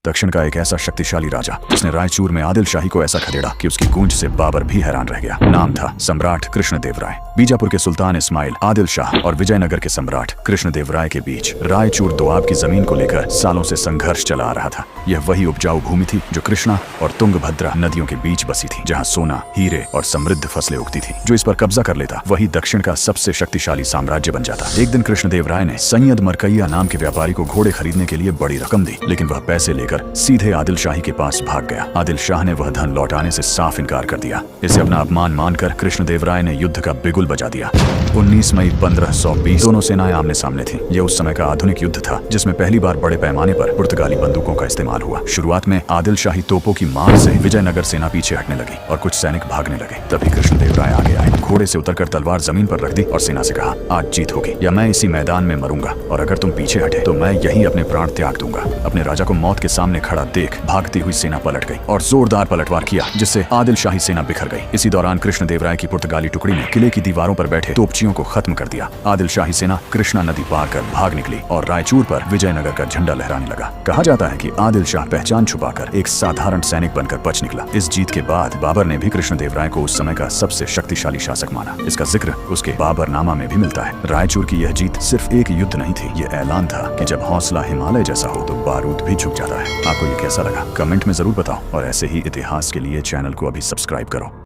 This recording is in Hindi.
दक्षिण का एक ऐसा शक्तिशाली राजा जिसने रायचूर में आदिल शाही को ऐसा खदेड़ा कि उसकी गूंज से बाबर भी हैरान रह गया। नाम था सम्राट कृष्णदेव राय। बीजापुर के सुल्तान इस्माइल, आदिल शाह और विजयनगर के सम्राट कृष्णदेव राय के बीच रायचूर दोआब की जमीन को लेकर सालों से संघर्ष चला आ रहा था। यह वही उपजाऊ भूमि थी जो कृष्णा और तुंगभद्रा नदियों के बीच बसी थी, जहाँ सोना, हीरे और समृद्ध फसलें उगती थी। जो इस पर कब्जा कर लेता वही दक्षिण का सबसे शक्तिशाली साम्राज्य बन जाता। एक दिन कृष्णदेव राय ने सैयद मरकैया नाम के व्यापारी को घोड़े खरीदने के लिए बड़ी रकम दी, लेकिन वह पैसे लेकर सीधे आदिल शाही के पास भाग गया। आदिल शाह ने वह धन लौटाने से साफ इनकार कर दिया। इसे अपना अपमान मानकर कृष्णदेव राय ने युद्ध का बिगुल बजा दिया। 19 मई 1520 दोनों सेनाएं आमने सामने थीं। यह उस समय का आधुनिक युद्ध था जिसमें पहली बार बड़े पैमाने पर पुर्तगाली बंदूकों का इस्तेमाल हुआ। शुरुआत में आदिल शाही तोपों की मार से विजयनगर सेना पीछे हटने लगी और कुछ सैनिक भागने लगे। तभी कृष्णदेव राय आगे आए, घोड़े से उतरकर तलवार जमीन पर रख दी और सेना से कहा, आज जीत होगी या मैं इसी मैदान में मरूंगा, और अगर तुम पीछे हटे तो मैं यहीं अपने प्राण त्याग दूंगा। अपने राजा को मौत के सामने खड़ा देख भागती हुई सेना पलट गई और जोरदार पलटवार किया, जिससे आदिल शाही सेना बिखर गई। इसी दौरान कृष्णदेव राय की पुर्तगाली टुकड़ी ने किले की दीवारों पर बैठे तोपचियों को खत्म कर दिया। आदिल शाही सेना कृष्णा नदी पार कर भाग निकली और रायचूर पर विजयनगर का झंडा लहराने लगा। कहा जाता है कि आदिल शाह पहचान छुपाकर एक साधारण सैनिक बनकर बच निकला। इस जीत के बाद बाबर ने भी कृष्णदेव राय को उस समय का सबसे शक्तिशाली शासक माना। इसका जिक्र उसके बाबरनामा में भी मिलता है। रायचूर की यह जीत सिर्फ एक युद्ध नहीं थी, ये ऐलान था कि जब हौसला हिमालय जैसा हो तो बारूद भी झुक जाता है। आपको ये कैसा लगा कमेंट में जरूर बताओ, और ऐसे ही इतिहास के लिए चैनल को अभी सब्सक्राइब करो।